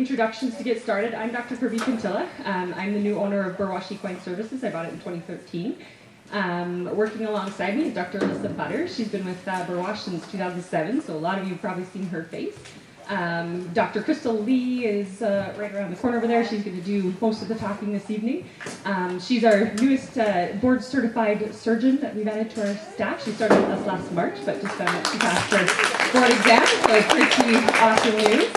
introductions to get started. I'm Dr. Purvi Quintilla. I'm the new owner of Burwash Equine Services. I bought it in 2013. Working alongside me is Dr. Alyssa Butters. She's been with Burwash since 2007, so a lot of you have probably seen her face. Dr. Crystal Lee is right around the corner over there. She's going to do most of the talking this evening. She's our newest board-certified surgeon that we've added to our staff. She started with us last March, but just found out she passed her board exam, so it's pretty awesome news.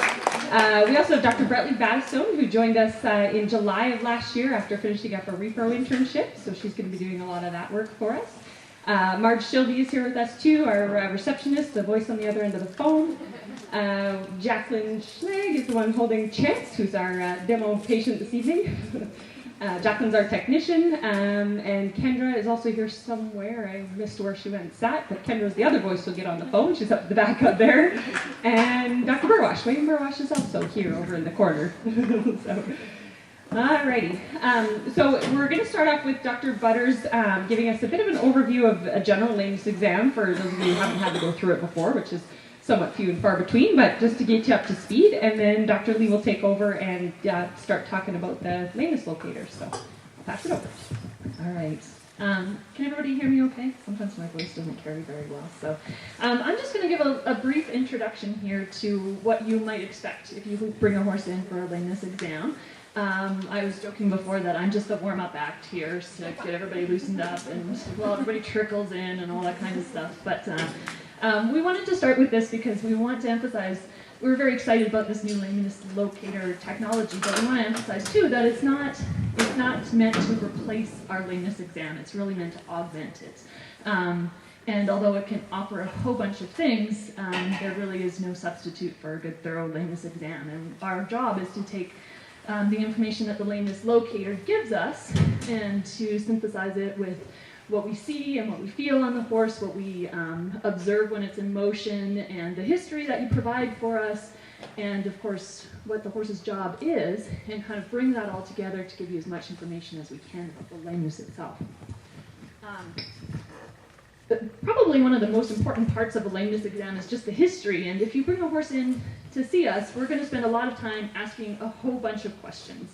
We also have Dr. Bretley Battistone, who joined us in July of last year after finishing up a repro internship, so she's going to be doing a lot of that work for us. Marge Shilby is here with us too, our receptionist, the voice on the other end of the phone. Jacqueline Schlegg is the one holding Chance, who's our demo patient this evening. Jacqueline's our technician, and Kendra is also here somewhere. I missed where she went and sat, but Kendra's the other voice who'll get on the phone. She's up at the back up there. And Dr. Burwash, Wayne Burwash is also here over in the corner. So, alrighty. So we're going to start off with Dr. Butters giving us a bit of an overview of a general lameness exam for those of you who haven't had to go through it before, which is somewhat few and far between, but just to get you up to speed, and then Dr. Lee will take over and start talking about the lameness locator. So I'll pass it over. All right. Can everybody hear me okay? Sometimes my voice doesn't carry very well. So I'm just going to give a brief introduction here to what you might expect if you bring a horse in for a lameness exam. I was joking before that I'm just the warm-up act here to get everybody loosened up and well, everybody trickles in and all that kind of stuff. But we wanted to start with this because we want to emphasize, we're very excited about this new lameness locator technology, but we want to emphasize too that it's not meant to replace our lameness exam. It's really meant to augment it. And although it can offer a whole bunch of things, there really is no substitute for a good thorough lameness exam. And our job is to take the information that the lameness locator gives us and to synthesize it with what we see and what we feel on the horse, what we observe when it's in motion, and the history that you provide for us, and of course what the horse's job is, and kind of bring that all together to give you as much information as we can about the lameness itself. But probably one of the most important parts of a lameness exam is just the history, and if you bring a horse in to see us, we're going to spend a lot of time asking a whole bunch of questions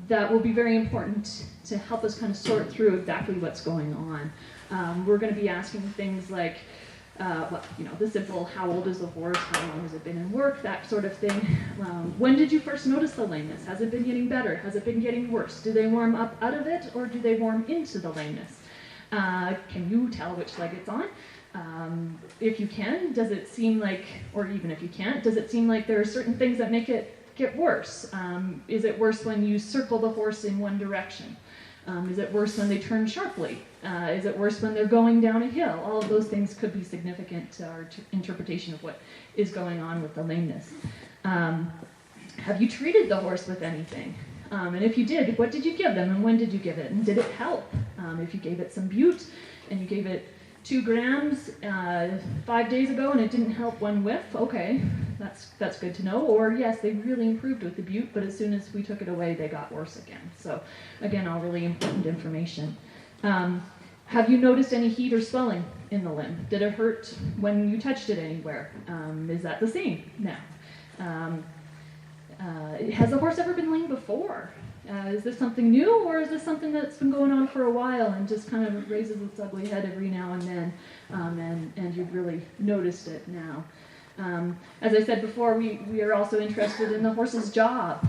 that will be very important to help us kind of sort through exactly what's going on. We're going to be asking things like, the simple, how old is the horse, how long has it been in work, that sort of thing. When did you first notice the lameness? Has it been getting better? Has it been getting worse? Do they warm up out of it, or do they warm into the lameness? Can you tell which leg it's on? If you can, does it seem like, or even if you can't, does it seem like there are certain things that make it get worse? Is it worse when you circle the horse in one direction? Is it worse when they turn sharply? Is it worse when they're going down a hill? All of those things could be significant to our interpretation of what is going on with the lameness. Have you treated the horse with anything? And if you did, what did you give them and when did you give it? And did it help? If you gave it some bute and you gave it 2 grams 5 days ago and it didn't help one whiff, okay, that's good to know. Or yes, they really improved with the bute, but as soon as we took it away, they got worse again. So again, all really important information. Have you noticed any heat or swelling in the limb? Did it hurt when you touched it anywhere? Is that the same now? Has the horse ever been lame before? Is this something new, or is this something that's been going on for a while and just kind of raises its ugly head every now and then, and you've really noticed it now? As I said before, we are also interested in the horse's job.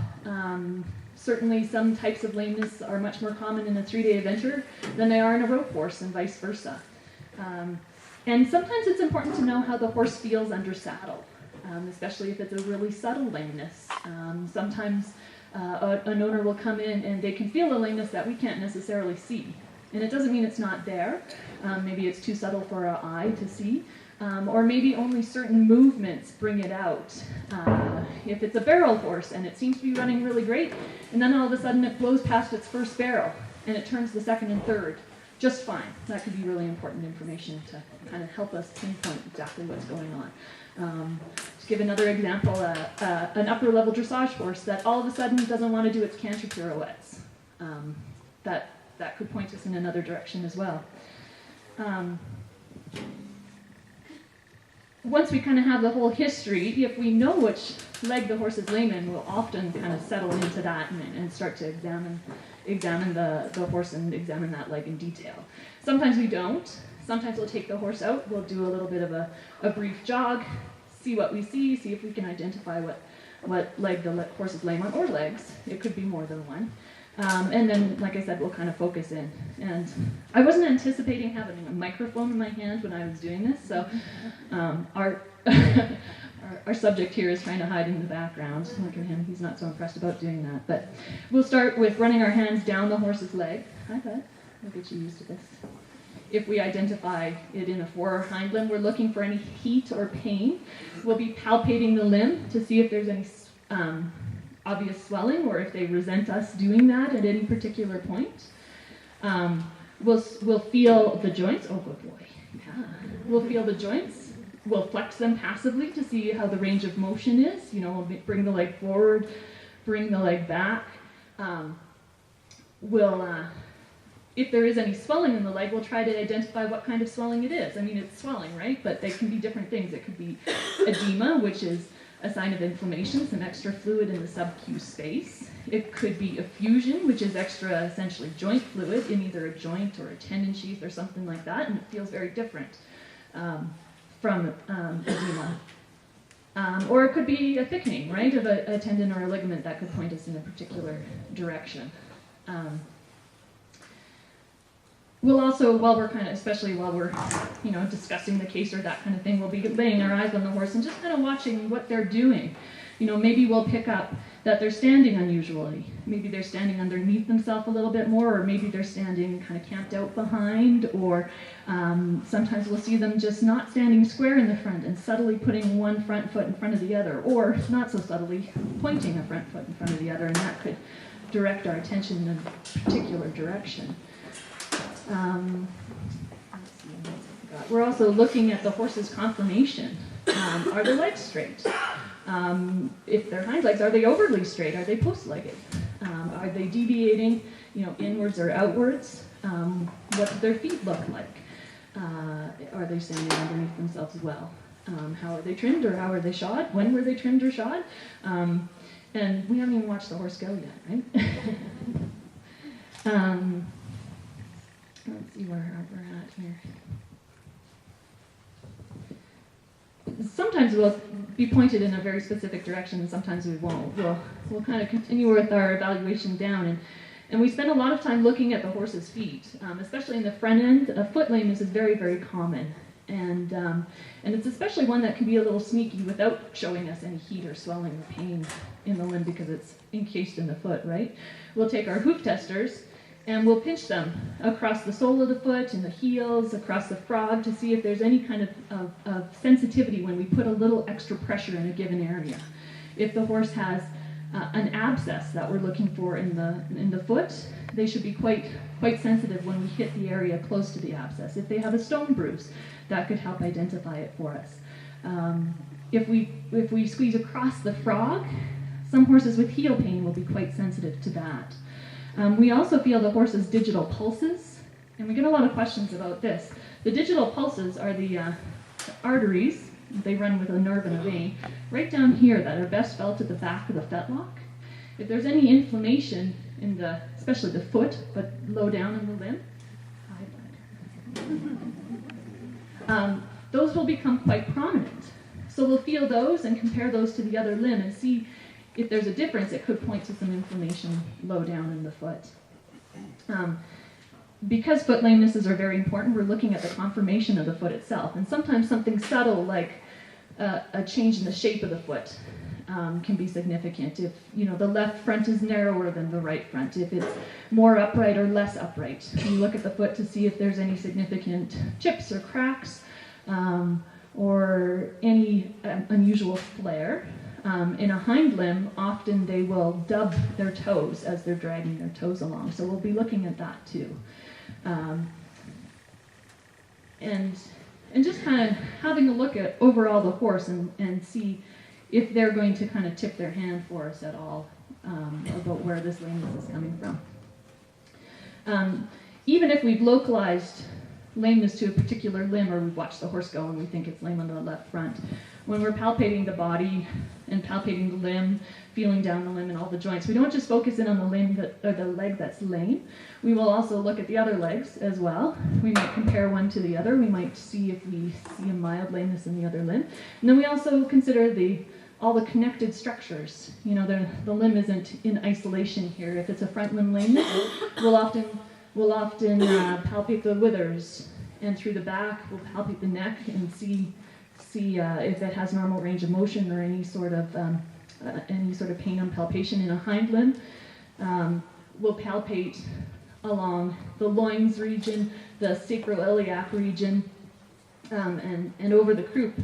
Certainly some types of lameness are much more common in a 3-day eventer than they are in a rope horse, and vice versa. And sometimes it's important to know how the horse feels under saddle, especially if it's a really subtle lameness. Sometimes an owner will come in and they can feel a lameness that we can't necessarily see. And it doesn't mean it's not there. Maybe it's too subtle for our eye to see. Or maybe only certain movements bring it out. If it's a barrel horse and it seems to be running really great, and then all of a sudden it blows past its first barrel and it turns the second and third, just fine. That could be really important information to kind of help us pinpoint exactly what's going on. To give another example, an upper level dressage horse that all of a sudden doesn't want to do its canter pirouettes. That could point us in another direction as well. once we kind of have the whole history, if we know which leg the horse is lame in, we'll often kind of settle into that and start to examine the horse and examine that leg in detail. Sometimes we don't. Sometimes we'll take the horse out, we'll do a little bit of a brief jog, see what we see if we can identify what leg the horse is lame on, or legs. It could be more than one. And then, like I said, we'll kind of focus in. And I wasn't anticipating having a microphone in my hand when I was doing this, so our subject here is trying to hide in the background. Look at him, he's not so impressed about doing that. But we'll start with running our hands down the horse's leg. Hi, bud. We'll get you used to this. If we identify it in a fore or hind limb, we're looking for any heat or pain. We'll be palpating the limb to see if there's any obvious swelling, or if they resent us doing that at any particular point. We'll feel the joints. Oh, good boy. Yeah. We'll feel the joints. We'll flex them passively to see how the range of motion is. We'll bring the leg forward, bring the leg back. If there is any swelling in the leg, we'll try to identify what kind of swelling it is. I mean, it's swelling, right? But they can be different things. It could be edema, which is a sign of inflammation, some extra fluid in the sub-Q space. It could be effusion, which is extra, essentially, joint fluid in either a joint or a tendon sheath or something like that, and it feels very different from edema. Or it could be a thickening, right, of a tendon or a ligament that could point us in a particular direction. We'll also, especially while we're, discussing the case or that kind of thing, we'll be laying our eyes on the horse and just kind of watching what they're doing. Maybe we'll pick up that they're standing unusually. Maybe they're standing underneath themselves a little bit more, or maybe they're standing kind of camped out behind, or sometimes we'll see them just not standing square in the front and subtly putting one front foot in front of the other, or not so subtly pointing a front foot in front of the other, and that could direct our attention in a particular direction. We're also looking at the horse's conformation. Are the legs straight? If they're hind legs, are they overly straight? Are they post-legged? Are they deviating, inwards or outwards? What do their feet look like? Are they standing underneath themselves as well? How are they trimmed, or how are they shod? When were they trimmed or shod? And we haven't even watched the horse go yet, right? Let's see where we're at here. Sometimes we'll be pointed in a very specific direction, and sometimes we won't. We'll kind of continue with our evaluation down, and we spend a lot of time looking at the horse's feet, especially in the front end. Foot lameness is very, very common, and it's especially one that can be a little sneaky without showing us any heat or swelling or pain in the limb because it's encased in the foot, right? We'll take our hoof testers, and we'll pinch them across the sole of the foot and the heels, across the frog, to see if there's any kind of sensitivity when we put a little extra pressure in a given area. If the horse has an abscess that we're looking for in the foot, they should be quite sensitive when we hit the area close to the abscess. If they have a stone bruise, that could help identify it for us. If we squeeze across the frog, some horses with heel pain will be quite sensitive to that. We also feel the horse's digital pulses, and we get a lot of questions about this. The digital pulses are the arteries, they run with a nerve and a vein, right down here that are best felt at the back of the fetlock. If there's any inflammation in especially the foot, but low down in the limb, those will become quite prominent. So we'll feel those and compare those to the other limb and see if there's a difference. It could point to some inflammation low down in the foot. Because foot lamenesses are very important, we're looking at the conformation of the foot itself. And sometimes something subtle like a change in the shape of the foot can be significant. If the left front is narrower than the right front, if it's more upright or less upright. You look at the foot to see if there's any significant chips or cracks or any unusual flare. In a hind limb, often they will dub their toes as they're dragging their toes along. So we'll be looking at that too. And just kind of having a look at overall the horse and see if they're going to kind of tip their hand for us at all about where this lameness is coming from. Even if we've localized lameness to a particular limb, or we've watched the horse go and we think it's lame on the left front. When we're palpating the body and palpating the limb, feeling down the limb and all the joints, we don't just focus in on the the leg that's lame. We will also look at the other legs as well. We might compare one to the other. We might see if we see a mild lameness in the other limb. And then we also consider all the connected structures. You know, the limb isn't in isolation here. If it's a front limb lameness, we'll often palpate the withers, and through the back we'll palpate the neck and see if it has normal range of motion or any sort of pain on palpation in a hind limb. We'll palpate along the loins region, the sacroiliac region, and over the croup.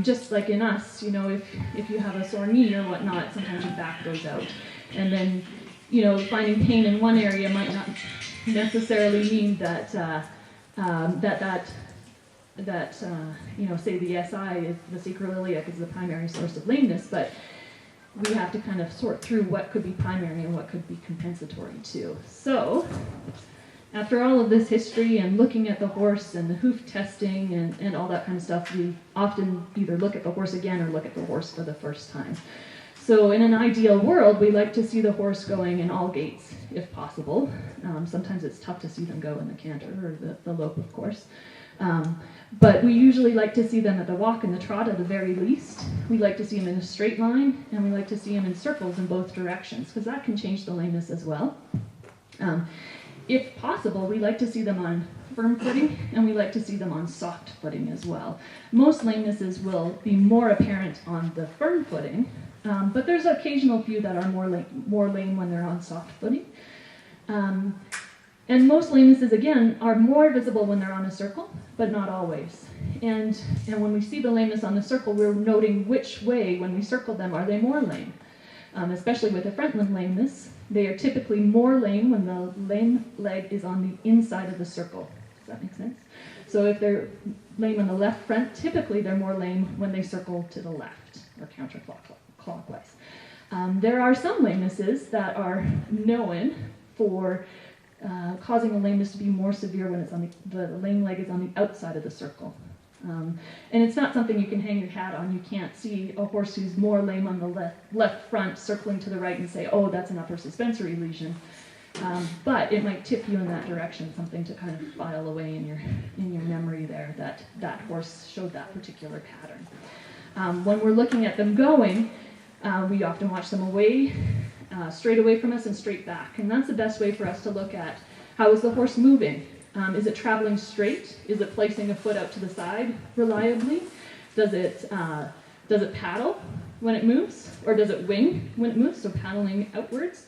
Just like in us, you know, if you have a sore knee or whatnot, sometimes your back goes out. And then, you know, finding pain in one area might not necessarily mean that you know, say the SI, the sacroiliac is the primary source of lameness, but we have to kind of sort through what could be primary and what could be compensatory too. So, after all of this history and looking at the horse and the hoof testing and all that kind of stuff, we often either look at the horse again or look at the horse for the first time. So in an ideal world, we like to see the horse going in all gaits, if possible. Sometimes it's tough to see them go in the canter or the lope, of course. But we usually like to see them at the walk and the trot at the very least. We like to see them in a straight line, and we like to see them in circles in both directions, because that can change the lameness as well. If possible, we like to see them on firm footing, and we like to see them on soft footing as well. Most lamenesses will be more apparent on the firm footing, but there's an occasional few that are more lame when they're on soft footing. And most lamenesses, again, are more visible when they're on a circle, but not always. And when we see the lameness on the circle, we're noting which way, when we circle them, are they more lame. Especially with a front limb lameness, they are typically more lame when the lame leg is on the inside of the circle. Does that make sense? So if they're lame on the left front, typically they're more lame when they circle to the left or counterclockwise. There are some lamenesses that are known for causing a lameness to be more severe when it's on the lame leg is on the outside of the circle. And it's not something you can hang your hat on. You can't see a horse who's more lame on the left front circling to the right and say, oh, that's an upper suspensory lesion. But it might tip you in that direction, something to kind of file away in your memory there, that horse showed that particular pattern. When we're looking at them going, we often watch them straight away from us and straight back. And that's the best way for us to look at how is the horse moving. Is it traveling straight? Is it placing a foot out to the side reliably? Does it paddle when it moves? Or does it wing when it moves? So paddling outwards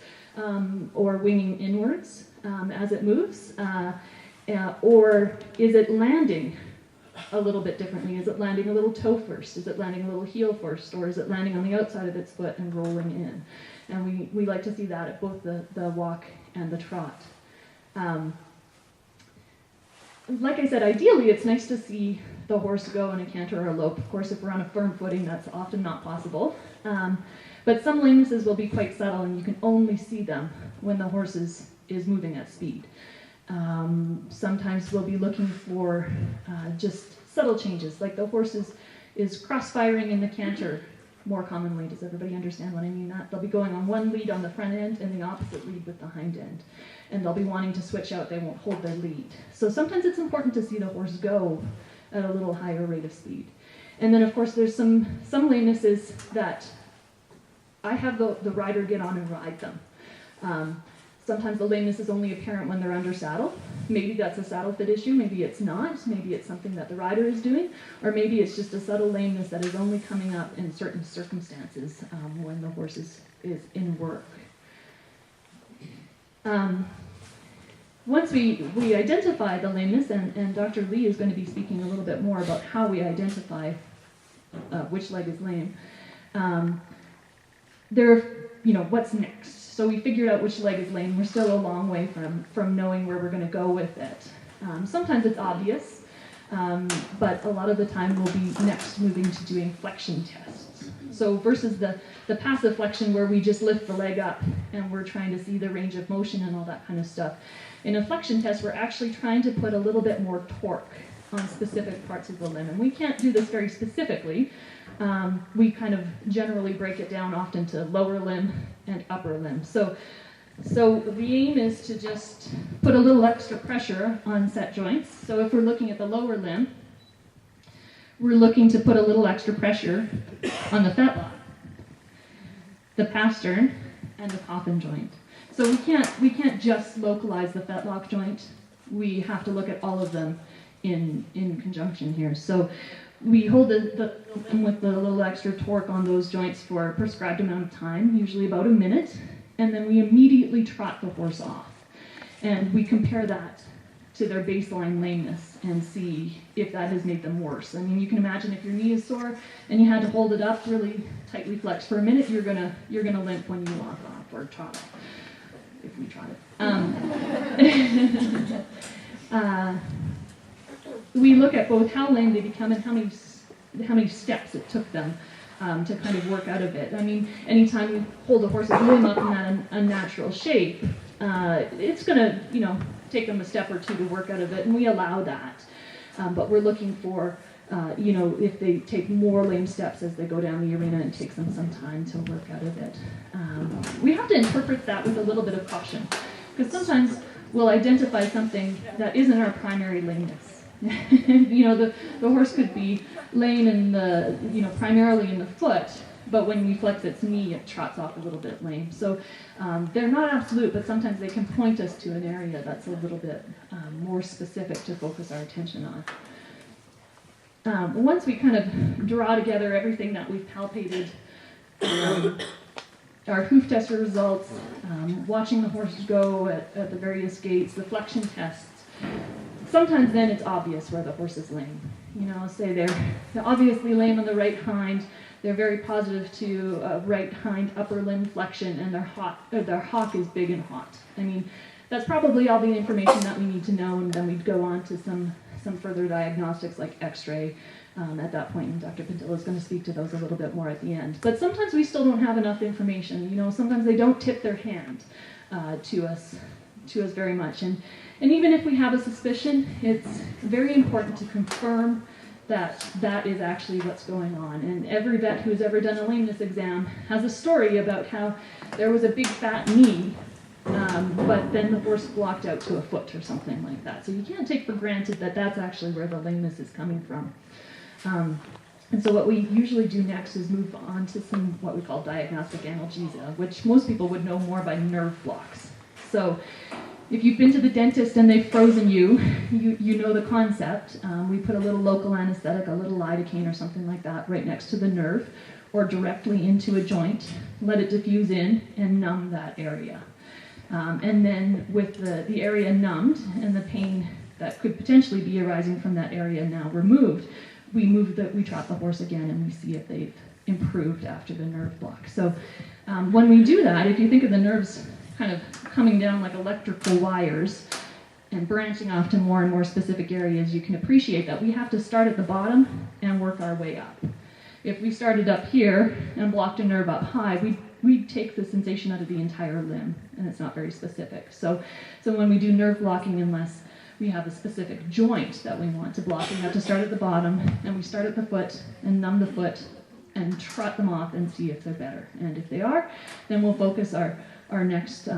or winging inwards as it moves? Or is it landing a little bit differently? Is it landing a little toe first? Is it landing a little heel first? Or is it landing on the outside of its foot and rolling in? And we like to see that at both the walk and the trot. Like I said, ideally it's nice to see the horse go in a canter or a lope. Of course, if we're on a firm footing, that's often not possible. But some lamenesses will be quite subtle, and you can only see them when the horse is moving at speed. Sometimes we'll be looking for just subtle changes, like the horse is cross-firing in the canter more commonly. Does everybody understand what I mean? That they'll be going on one lead on the front end and the opposite lead with the hind end. And they'll be wanting to switch out, they won't hold their lead. So sometimes it's important to see the horse go at a little higher rate of speed. And then of course there's some lamenesses that I have the rider get on and ride them. Sometimes the lameness is only apparent when they're under saddle. Maybe that's a saddle fit issue, maybe it's not. Maybe it's something that the rider is doing, or maybe it's just a subtle lameness that is only coming up in certain circumstances when the horse is in work. Once we identify the lameness, and Dr. Lee is going to be speaking a little bit more about how we identify which leg is lame, what's next? So we figured out which leg is lame. We're still a long way from knowing where we're going to go with it. Sometimes it's obvious, but a lot of the time we'll be next moving to doing flexion tests. So versus the passive flexion where we just lift the leg up and we're trying to see the range of motion and all that kind of stuff. In a flexion test, we're actually trying to put a little bit more torque on specific parts of the limb. And we can't do this very specifically. We kind of generally break it down often to lower limb and upper limb. So the aim is to just put a little extra pressure on set joints. So if we're looking at the lower limb, we're looking to put a little extra pressure on the fetlock, the pastern, and the coffin joint. So we can't just localize the fetlock joint. We have to look at all of them in conjunction here. So we hold the limb with the little extra torque on those joints for a prescribed amount of time, usually about a minute, and then we immediately trot the horse off. And we compare that to their baseline lameness and see if that has made them worse. I mean, you can imagine if your knee is sore and you had to hold it up really tightly flexed for a minute, you're gonna limp when you walk off or trot, if we trot it. We look at both how lame they become and how many steps it took them to kind of work out of it. I mean, anytime you hold a horse's limb up in that unnatural shape, it's going to, take them a step or two to work out of it, and we allow that. But we're looking for, if they take more lame steps as they go down the arena, it takes them some time to work out of it. We have to interpret that with a little bit of caution, because sometimes we'll identify something that isn't our primary lameness. The horse could be lame in the, primarily in the foot, but when we flex its knee, it trots off a little bit lame. So they're not absolute, but sometimes they can point us to an area that's a little bit more specific to focus our attention on. Once we kind of draw together everything that we've palpated, our hoof tester results, watching the horse go at the various gaits, the flexion tests, sometimes then it's obvious where the horse is lame. Say they're obviously lame on the right hind, they're very positive to right hind upper limb flexion, and their hock is big and hot. I mean, that's probably all the information that we need to know, and then we'd go on to some further diagnostics like x-ray at that point, and Dr. Pintillo is going to speak to those a little bit more at the end. But sometimes we still don't have enough information. Sometimes they don't tip their hand to us very much. And even if we have a suspicion, it's very important to confirm that is actually what's going on. And every vet who's ever done a lameness exam has a story about how there was a big fat knee, but then the horse blocked out to a foot or something like that. So you can't take for granted that that's actually where the lameness is coming from. And so what we usually do next is move on to some what we call diagnostic analgesia, which most people would know more by nerve blocks. So if you've been to the dentist and they've frozen you know the concept. We put a little local anesthetic, a little lidocaine or something like that right next to the nerve or directly into a joint, let it diffuse in and numb that area. And then with the area numbed and the pain that could potentially be arising from that area now removed, we trot the horse again and we see if they've improved after the nerve block. So when we do that, if you think of the nerves kind of coming down like electrical wires and branching off to more and more specific areas, you can appreciate that we have to start at the bottom and work our way up. If we started up here and blocked a nerve up high, we'd take the sensation out of the entire limb, and it's not very specific. So when we do nerve blocking, unless we have a specific joint that we want to block, we have to start at the bottom, and we start at the foot and numb the foot and trot them off and see if they're better. And if they are, then we'll focus our next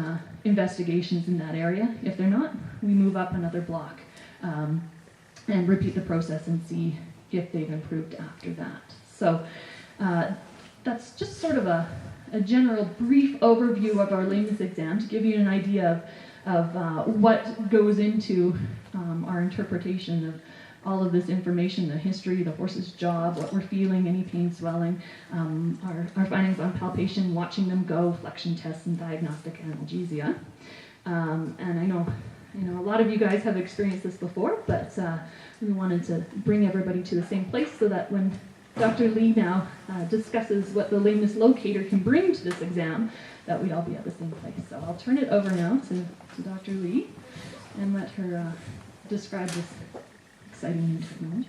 investigations in that area. If they're not, we move up another block and repeat the process and see if they've improved after that. So that's just sort of a general brief overview of our lameness exam to give you an idea of what goes into our interpretation of all of this information, the history, the horse's job, what we're feeling, any pain, swelling, our findings on palpation, watching them go, flexion tests, and diagnostic analgesia. And I know a lot of you guys have experienced this before, but we wanted to bring everybody to the same place so that when Dr. Lee now discusses what the lameness locator can bring to this exam, that we'd all be at the same place. So I'll turn it over now to Dr. Lee and let her describe this exciting new technology.